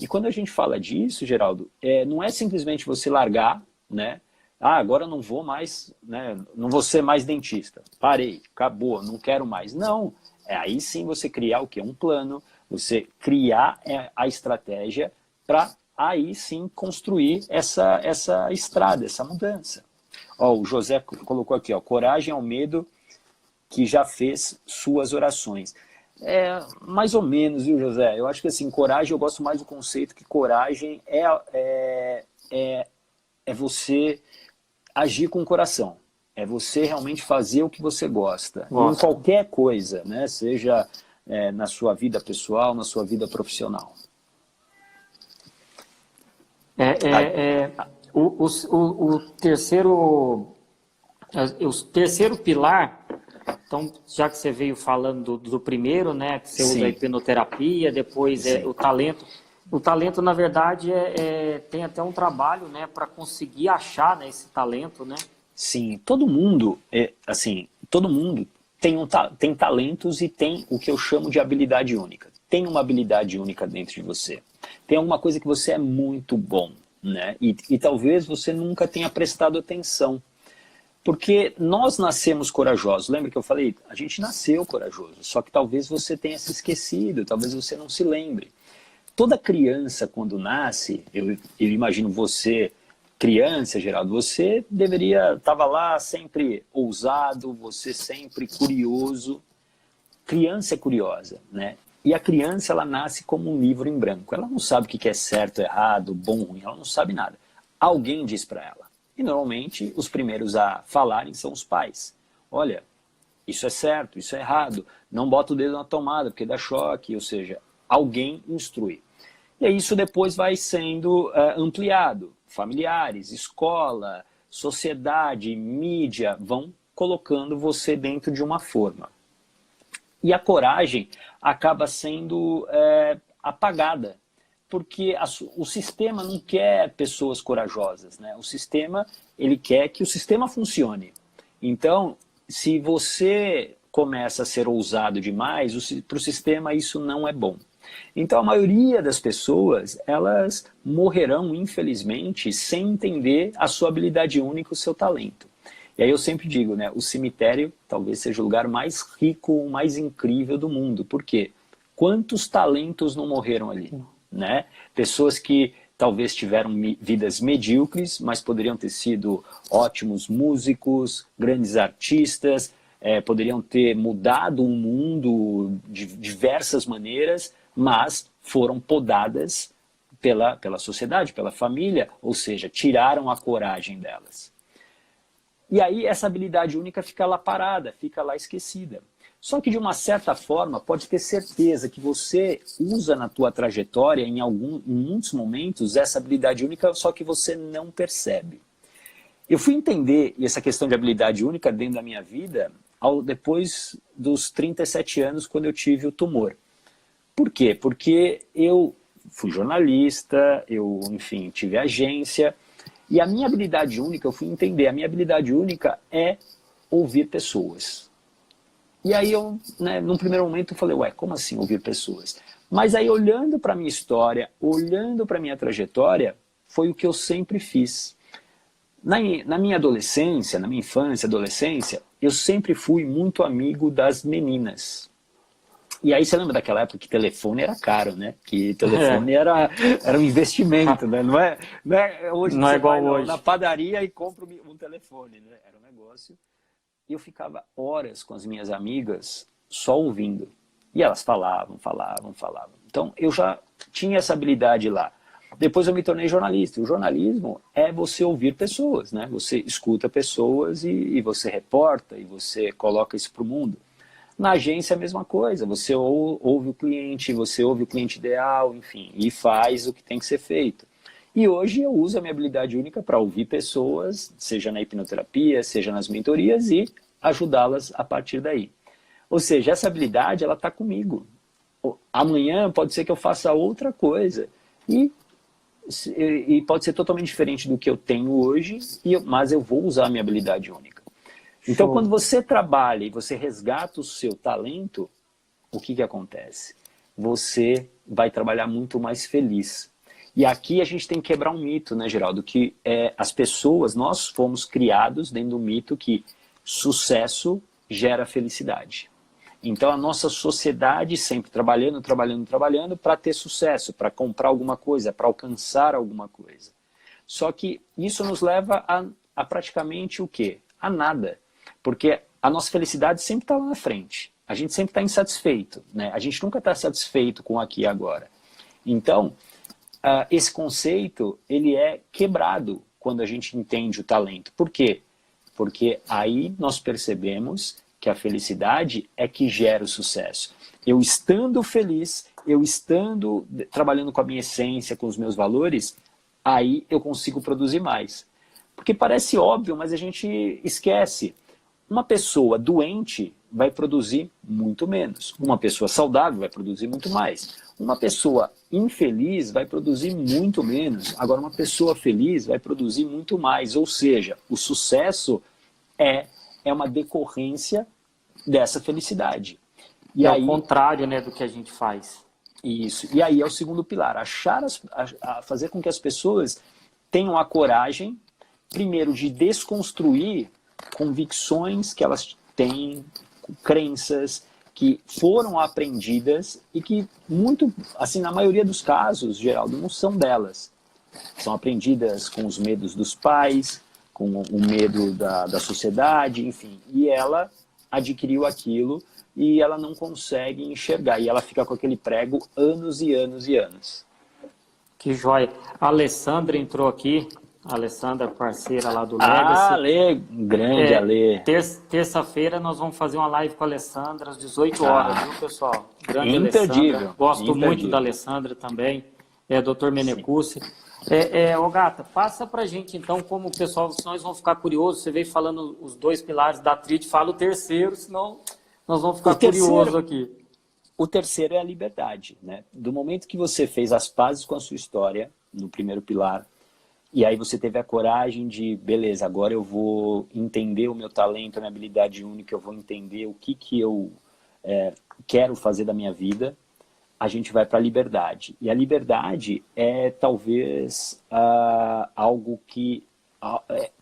E quando a gente fala disso, Geraldo, não é simplesmente você largar, né? Ah, agora eu não vou mais, né? Não vou ser mais dentista. Parei, acabou, não quero mais. Não, aí sim você criar o quê? Um plano, você criar a estratégia para aí sim construir essa estrada, essa mudança. Ó, o José colocou aqui, ó, coragem ao medo que já fez suas orações. É, mais ou menos, viu, José? Eu acho que assim, coragem, eu gosto mais do conceito que coragem é você agir com o coração. É você realmente fazer o que você gosta. Em qualquer coisa, né? Seja na sua vida pessoal, na sua vida profissional. O terceiro pilar, então, já que você veio falando do primeiro, né? Que você usa a hipnoterapia, depois o talento. O talento, na verdade, tem até um trabalho, né, para conseguir achar, né, esse talento, né? Sim, todo mundo, todo mundo tem talentos e tem o que eu chamo de habilidade única. Tem uma habilidade única dentro de você. Tem alguma coisa que você é muito bom, né? E talvez você nunca tenha prestado atenção. Porque nós nascemos corajosos. Lembra que eu falei? A gente nasceu corajoso. Só que talvez você tenha se esquecido, talvez você não se lembre. Toda criança, quando nasce, eu imagino você, criança, Geraldo, você estava lá sempre ousado, você sempre curioso. Criança é curiosa, né? E a criança, ela nasce como um livro em branco. Ela não sabe o que é certo, errado, bom, ruim, ela não sabe nada. Alguém diz para ela. E normalmente os primeiros a falarem são os pais. Olha, isso é certo, isso é errado, não bota o dedo na tomada porque dá choque, ou seja, alguém instrui. E aí isso depois vai sendo ampliado. Familiares, escola, sociedade, mídia vão colocando você dentro de uma forma. E a coragem acaba sendo apagada, porque o sistema não quer pessoas corajosas, né? O sistema, ele quer que o sistema funcione. Então, se você começa a ser ousado demais, para o sistema isso não é bom. Então, a maioria das pessoas, elas morrerão, infelizmente, sem entender a sua habilidade única, o seu talento. E aí eu sempre digo, né, o cemitério talvez seja o lugar mais rico, mais incrível do mundo. Por quê? Quantos talentos não morreram ali? Né? Pessoas que talvez tiveram vidas medíocres, mas poderiam ter sido ótimos músicos, grandes artistas, poderiam ter mudado o mundo de diversas maneiras, mas foram podadas pela sociedade, pela família, ou seja, tiraram a coragem delas. E aí essa habilidade única fica lá parada, fica lá esquecida. Só que de uma certa forma, pode ter certeza que você usa na tua trajetória, em muitos momentos, essa habilidade única, só que você não percebe. Eu fui entender essa questão de habilidade única dentro da minha vida depois dos 37 anos, quando eu tive o tumor. Por quê? Porque eu fui jornalista, enfim, tive agência, e a minha habilidade única, eu fui entender, a minha habilidade única é ouvir pessoas. E aí eu, né, num primeiro momento, eu falei, ué, como assim ouvir pessoas? Mas aí olhando para a minha história, olhando para a minha trajetória, foi o que eu sempre fiz. Na minha adolescência, na minha infância, adolescência, eu sempre fui muito amigo das meninas. E aí você lembra daquela época que telefone era caro, né? Que telefone era um investimento, né? Não é hoje não você é igual vai hoje. na padaria e compra um telefone, né? Era um negócio. E eu ficava horas com as minhas amigas só ouvindo. E elas falavam. Então eu já tinha essa habilidade lá. Depois eu me tornei jornalista. O jornalismo é você ouvir pessoas, né? Você escuta pessoas e você reporta e você coloca isso para o mundo. Na agência é a mesma coisa, você ouve o cliente ideal, enfim, e faz o que tem que ser feito. E hoje eu uso a minha habilidade única para ouvir pessoas, seja na hipnoterapia, seja nas mentorias, e ajudá-las a partir daí. Ou seja, essa habilidade, ela está comigo. Amanhã pode ser que eu faça outra coisa, e pode ser totalmente diferente do que eu tenho hoje, mas eu vou usar a minha habilidade única. Então, quando você trabalha e você resgata o seu talento, o que acontece? Você vai trabalhar muito mais feliz. E aqui a gente tem que quebrar um mito, né, Geraldo? Que as pessoas, nós fomos criados dentro do mito que sucesso gera felicidade. Então, a nossa sociedade sempre trabalhando para ter sucesso, para comprar alguma coisa, para alcançar alguma coisa. Só que isso nos leva a a praticamente o quê? A nada. Porque a nossa felicidade sempre está lá na frente. A gente sempre está insatisfeito, né? A gente nunca está satisfeito com o aqui e agora. Então, esse conceito, ele é quebrado quando a gente entende o talento. Por quê? Porque aí nós percebemos que a felicidade é que gera o sucesso. Eu estando feliz, eu estando trabalhando com a minha essência, com os meus valores, aí eu consigo produzir mais. Porque parece óbvio, mas a gente esquece. Uma pessoa doente vai produzir muito menos. Uma pessoa saudável vai produzir muito mais. Uma pessoa infeliz vai produzir muito menos. Agora, uma pessoa feliz vai produzir muito mais. Ou seja, o sucesso é uma decorrência dessa felicidade. E é aí, o contrário, né, do que a gente faz. Isso. E aí é o segundo pilar. Fazer com que as pessoas tenham a coragem, primeiro, de desconstruir convicções que elas têm, crenças que foram aprendidas e que muito, assim, na maioria dos casos, Geraldo, não são delas. São aprendidas com os medos dos pais, com o medo da sociedade, enfim. E ela adquiriu aquilo e ela não consegue enxergar. E ela fica com aquele prego anos e anos e anos. Que joia. A Alessandra entrou aqui. A Alessandra, parceira lá do Legacy. Ale, grande Ale. Terça-feira nós vamos fazer uma live com a Alessandra às 18 horas, viu, pessoal? Grande imperdível. Alessandra. Gosto Imperdível. muito da Alessandra também. Dr. Menecucci. Ô Gata, passa pra gente então, como o pessoal, senão nós vamos ficar curiosos. Você veio falando os dois pilares da tríade, fala o terceiro, senão nós vamos ficar curiosos aqui. O terceiro é a liberdade, né? Do momento que você fez as pazes com a sua história, no primeiro pilar, e aí você teve a coragem de, beleza, agora eu vou entender o meu talento, a minha habilidade única, eu vou entender o que eu quero fazer da minha vida, a gente vai para a liberdade. E a liberdade é talvez algo que...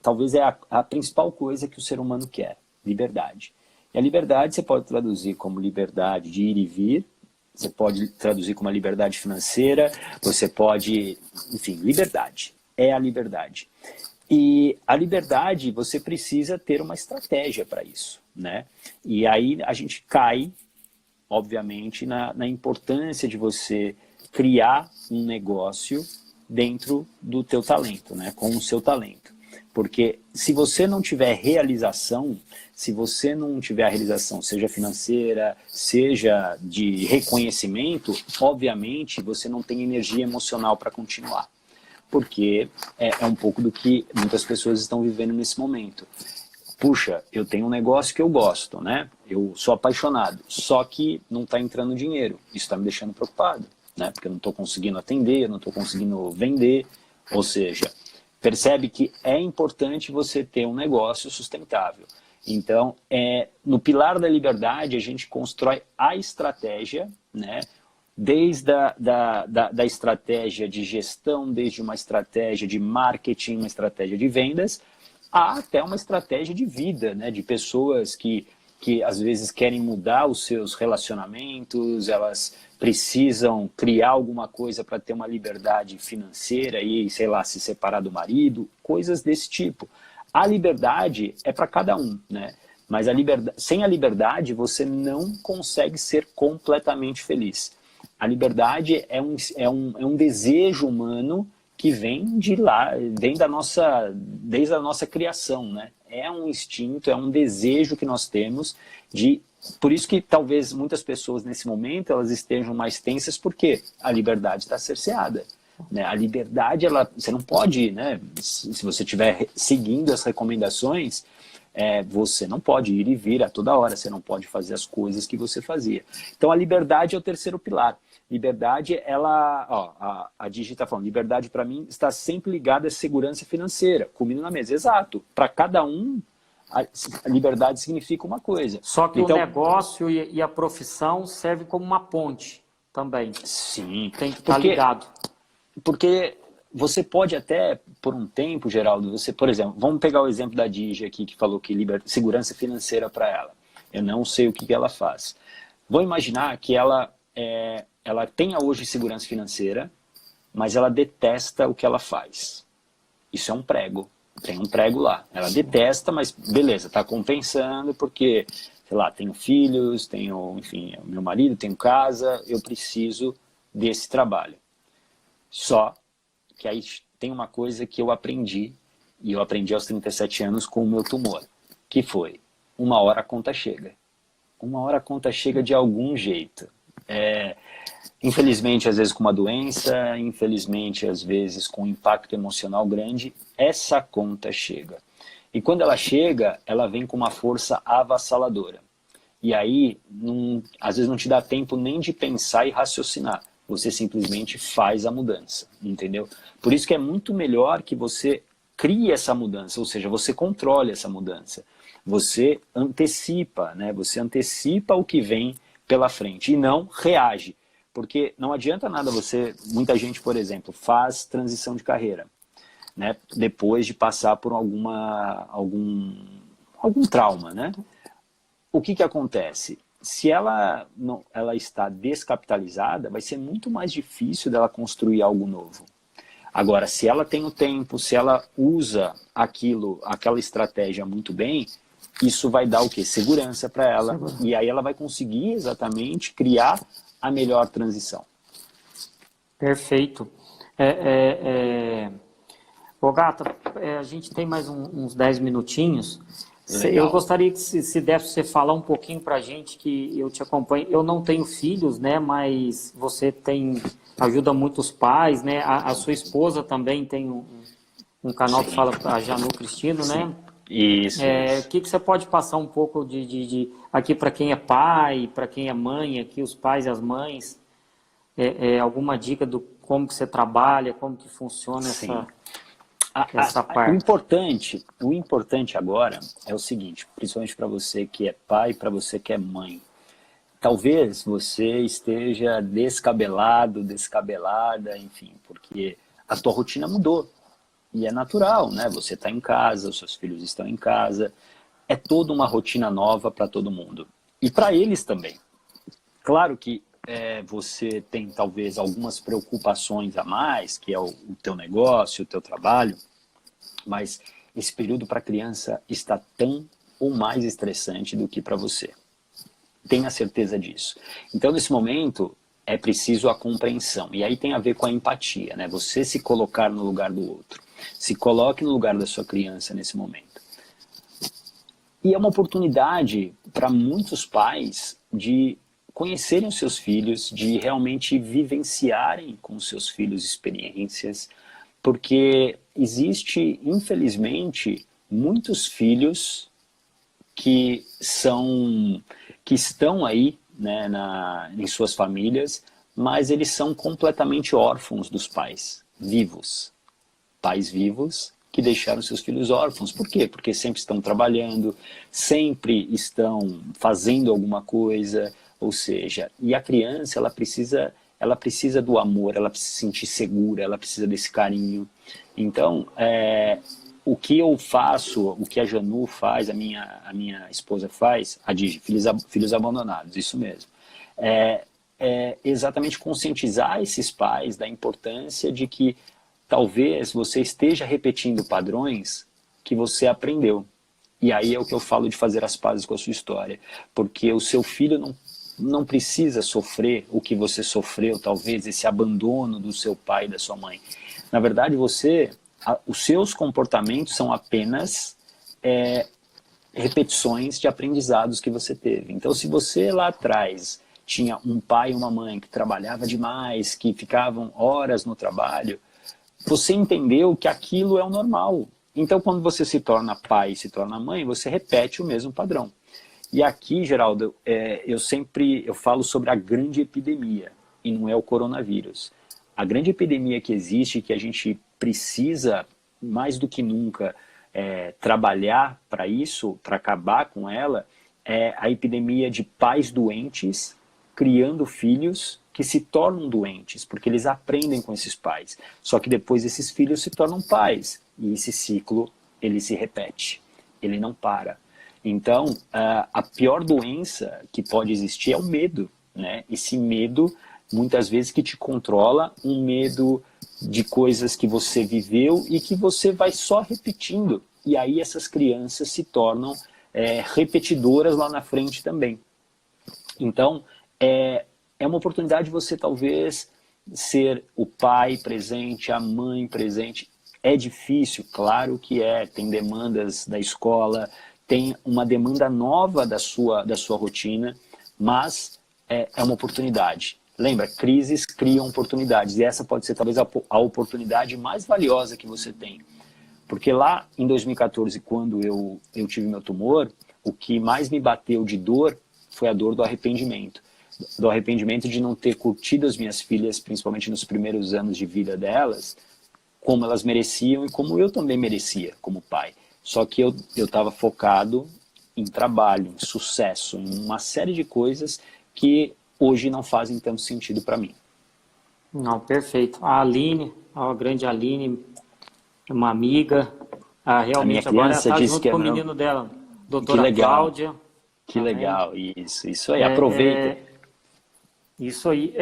talvez é a principal coisa que o ser humano quer, liberdade. E a liberdade você pode traduzir como liberdade de ir e vir, você pode traduzir como uma liberdade financeira, você pode... Enfim, liberdade. É a liberdade. E a liberdade, você precisa ter uma estratégia para isso, né? E aí a gente cai, obviamente, na importância de você criar um negócio dentro do teu talento, né? Com o seu talento. Porque se você não tiver realização, se você não tiver a realização, seja financeira, seja de reconhecimento, obviamente você não tem energia emocional para continuar. Porque é um pouco do que muitas pessoas estão vivendo nesse momento. Puxa, eu tenho um negócio que eu gosto, né? Eu sou apaixonado, só que não está entrando dinheiro. Isso está me deixando preocupado, né? Porque eu não estou conseguindo atender, eu não estou conseguindo vender. Ou seja, percebe que é importante você ter um negócio sustentável. Então, no pilar da liberdade, a gente constrói a estratégia, né? Desde da estratégia de gestão, desde uma estratégia de marketing, uma estratégia de vendas, até uma estratégia de vida, né? De pessoas que às vezes querem mudar os seus relacionamentos, elas precisam criar alguma coisa para ter uma liberdade financeira e, sei lá, se separar do marido, coisas desse tipo. A liberdade é para cada um, né? Mas sem a liberdade você não consegue ser completamente feliz. A liberdade é um desejo humano que vem de lá, desde a nossa criação, né? É um instinto, é um desejo que nós temos por isso que talvez muitas pessoas nesse momento elas estejam mais tensas porque a liberdade está cerceada, né? A liberdade, você não pode, né? Se você estiver seguindo as recomendações, você não pode ir e vir a toda hora, você não pode fazer as coisas que você fazia. Então a liberdade é o terceiro pilar. Liberdade, a Digi está falando, liberdade para mim está sempre ligada à segurança financeira, comida na mesa. Exato, para cada um a liberdade significa uma coisa. Só que então, o negócio e a profissão servem como uma ponte também. Sim. Tem que estar ligado. Porque você pode até, por um tempo, Geraldo, por exemplo, vamos pegar o exemplo da Digi aqui, que falou que segurança financeira para ela. Eu não sei o que ela faz. Vou imaginar que ela tenha hoje segurança financeira, mas ela detesta o que ela faz. Isso é um prego. tem um prego lá. Ela detesta, mas beleza, está compensando porque, sei lá, tenho filhos, tenho, enfim, meu marido, tenho casa, eu preciso desse trabalho. Só que aí tem uma coisa que eu aprendi, e eu aprendi aos 37 anos com o meu tumor, que foi, uma hora a conta chega. Uma hora a conta chega de algum jeito. Infelizmente, às vezes com uma doença, infelizmente, às vezes com um impacto emocional grande, essa conta chega. E quando ela chega, ela vem com uma força avassaladora. E aí, às vezes não te dá tempo nem de pensar e raciocinar. Você simplesmente faz a mudança, entendeu? Por isso que é muito melhor que você crie essa mudança, ou seja, você controle essa mudança. Você antecipa, né? Você antecipa o que vem pela frente e não reage. Porque não adianta nada muita gente, por exemplo, faz transição de carreira, né? Depois de passar por algum trauma, né? O que acontece? Se ela está descapitalizada, vai ser muito mais difícil dela construir algo novo. Agora, se ela tem o tempo, se ela usa aquela estratégia muito bem, isso vai dar o quê? Segurança para ela. E aí ela vai conseguir exatamente criar a melhor transição. Perfeito. Ô, Gata, a gente tem mais uns 10 minutinhos. Legal. Eu gostaria que se desse você falar um pouquinho para a gente, que eu te acompanho. Eu não tenho filhos, né? Mas você ajuda muitos pais, né? A sua esposa também tem um canal, sim, que fala, a Janu Cristino, sim, né? Isso. O que você pode passar um pouco aqui para quem é pai, para quem é mãe, aqui os pais e as mães, alguma dica do como que você trabalha, como que funciona essa parte? O importante agora é o seguinte, principalmente para você que é pai, para você que é mãe. Talvez você esteja descabelado, descabelada, enfim, porque a tua rotina mudou. E é natural, né? Você está em casa, os seus filhos estão em casa. É toda uma rotina nova para todo mundo. E para eles também. Claro que você tem talvez algumas preocupações a mais, que é o teu negócio, o teu trabalho, mas esse período para a criança está tão ou mais estressante do que para você. Tenha certeza disso. Então, nesse momento, é preciso a compreensão. E aí tem a ver com a empatia, né? Você se colocar no lugar do outro. Se coloque no lugar da sua criança nesse momento. E é uma oportunidade para muitos pais de conhecerem os seus filhos, de realmente vivenciarem com os seus filhos experiências, porque existe, infelizmente, muitos filhos que estão aí, né, em suas famílias, mas eles são completamente órfãos dos pais vivos. Pais vivos que deixaram seus filhos órfãos. Por quê? Porque sempre estão trabalhando, sempre estão fazendo alguma coisa, ou seja, e a criança, ela precisa do amor, ela precisa se sentir segura, ela precisa desse carinho. Então, o que eu faço, o que a Janu faz, a minha esposa faz, a Digi, filhos abandonados, isso mesmo, é exatamente conscientizar esses pais da importância de que talvez você esteja repetindo padrões que você aprendeu. E aí é o que eu falo de fazer as pazes com a sua história. Porque o seu filho não precisa sofrer o que você sofreu, talvez, esse abandono do seu pai e da sua mãe. Na verdade, os seus comportamentos são apenas repetições de aprendizados que você teve. Então, se você lá atrás tinha um pai e uma mãe que trabalhava demais, que ficavam horas no trabalho, você entendeu que aquilo é o normal. Então, quando você se torna pai e se torna mãe, você repete o mesmo padrão. E aqui, Geraldo, eu falo sobre a grande epidemia, e não é o coronavírus. A grande epidemia que existe, que a gente precisa, mais do que nunca, trabalhar para isso, para acabar com ela, é a epidemia de pais doentes criando filhos que se tornam doentes, porque eles aprendem com esses pais. Só que depois esses filhos se tornam pais, e esse ciclo, ele se repete, ele não para. Então, a pior doença que pode existir é o medo, né? Esse medo, muitas vezes, que te controla, um medo de coisas que você viveu e que você vai só repetindo. E aí essas crianças se tornam repetidoras lá na frente também. Então, é uma oportunidade de você talvez ser o pai presente, a mãe presente. É difícil, claro que tem demandas da escola, tem uma demanda nova da sua rotina, mas é uma oportunidade. Lembra, crises criam oportunidades, e essa pode ser talvez a oportunidade mais valiosa que você tem. Porque lá em 2014, quando eu tive meu tumor, o que mais me bateu de dor foi a dor do arrependimento. Do arrependimento de não ter curtido as minhas filhas, principalmente nos primeiros anos de vida delas, como elas mereciam e como eu também merecia como pai. Só que eu estava focado em trabalho, em sucesso, em uma série de coisas que hoje não fazem tanto sentido para mim. Não, perfeito. A Aline, a grande Aline, uma amiga, realmente agora ela está junto com o menino dela, doutora Cláudia. Que legal, isso aí, aproveita. Isso aí.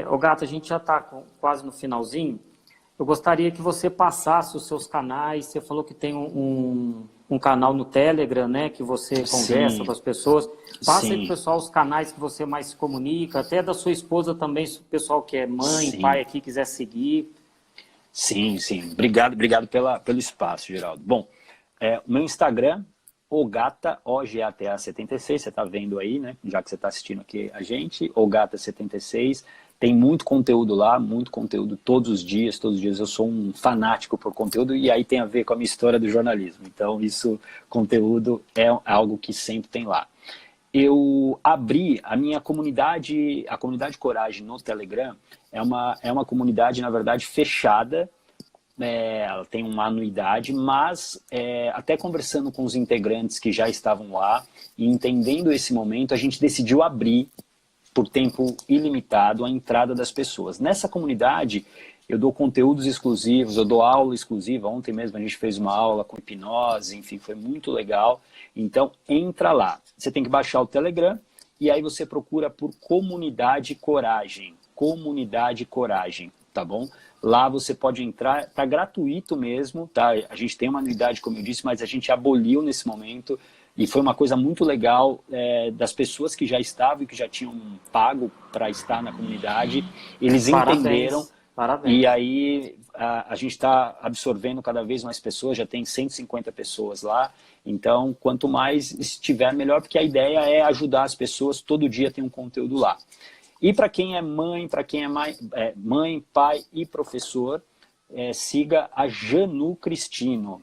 Ô Gato, a gente já está quase no finalzinho. Eu gostaria que você passasse os seus canais. Você falou que tem um canal no Telegram, né? Que você conversa com as pessoas. Passa aí para o pessoal os canais que você mais se comunica, até da sua esposa também, se o pessoal que é mãe, pai aqui quiser seguir. Sim. Obrigado pelo espaço, Geraldo. Bom, o meu Instagram, Ogata, OGATA 76, você está vendo aí, né? Já que você está assistindo aqui a gente, Ogata 76. Tem muito conteúdo lá, muito conteúdo todos os dias eu sou um fanático por conteúdo e aí tem a ver com a minha história do jornalismo. Então conteúdo é algo que sempre tem lá. Eu abri a minha comunidade, a comunidade Coragem no Telegram, é uma comunidade, na verdade, fechada, ela tem uma anuidade, mas até conversando com os integrantes que já estavam lá e entendendo esse momento, a gente decidiu abrir por tempo ilimitado a entrada das pessoas. Nessa comunidade, eu dou conteúdos exclusivos, eu dou aula exclusiva. Ontem mesmo a gente fez uma aula com hipnose, enfim, foi muito legal. Então, entra lá. Você tem que baixar o Telegram e aí você procura por Comunidade Coragem. Comunidade Coragem, tá bom? Lá você pode entrar, tá gratuito mesmo, tá? A gente tem uma anuidade, como eu disse, mas a gente aboliu nesse momento. E foi uma coisa muito legal das pessoas que já estavam e que já tinham pago para estar na comunidade. Eles entenderam. Parabéns. E aí a gente está absorvendo cada vez mais pessoas, já tem 150 pessoas lá. Então, quanto mais estiver, melhor, porque a ideia é ajudar as pessoas, todo dia tem um conteúdo lá. E para quem é mãe, para quem é mãe, pai e professor, siga a Janu Cristino.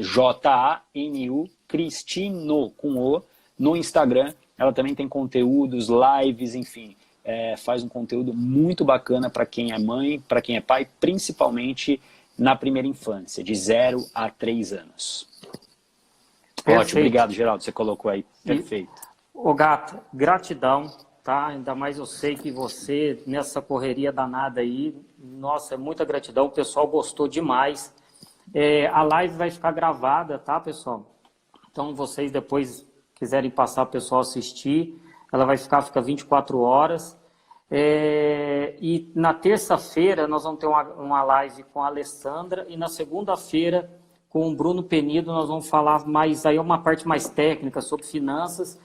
Janu Cristino, com O, no Instagram. Ela também tem conteúdos, lives, enfim. Faz um conteúdo muito bacana para quem é mãe, para quem é pai, principalmente na primeira infância, de 0 a 3 anos. Perfeito. Ótimo, obrigado, Geraldo, você colocou aí, perfeito. Ô Gato, gratidão, tá? Ainda mais eu sei que você, nessa correria danada aí, nossa, é muita gratidão, o pessoal gostou demais. A live vai ficar gravada, tá, pessoal? Então, vocês depois quiserem passar o pessoal assistir, ela vai ficar 24 horas. E na terça-feira nós vamos ter uma live com a Alessandra e na segunda-feira com o Bruno Penido nós vamos falar mais, aí uma parte mais técnica sobre finanças.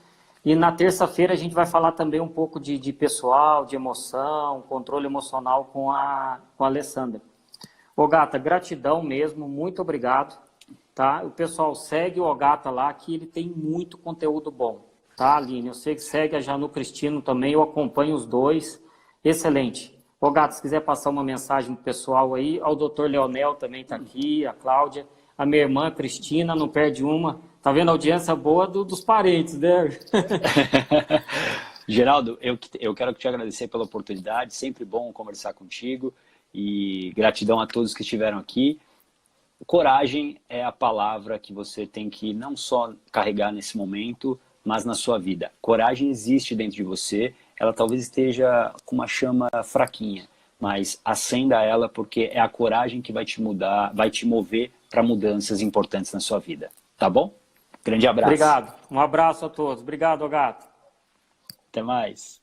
E na terça-feira a gente vai falar também um pouco de pessoal, de emoção, controle emocional com a Alessandra. Ô Gata, gratidão mesmo, muito obrigado. Tá? O pessoal segue o Ogata lá, que ele tem muito conteúdo bom. Tá, Aline? Eu sei que segue a Janu Cristino também, eu acompanho os dois. Excelente. Ogata, se quiser passar uma mensagem pro pessoal aí, ao doutor Leonel também está aqui, a Cláudia, a minha irmã Cristina, não perde uma. Tá vendo a audiência boa dos parentes, né? Geraldo, eu quero te agradecer pela oportunidade, sempre bom conversar contigo e gratidão a todos que estiveram aqui. Coragem é a palavra que você tem que não só carregar nesse momento, mas na sua vida. Coragem existe dentro de você, ela talvez esteja com uma chama fraquinha, mas acenda ela porque é a coragem que vai te mudar, vai te mover para mudanças importantes na sua vida. Tá bom? Grande abraço. Obrigado. Um abraço a todos. Obrigado, Gato. Até mais.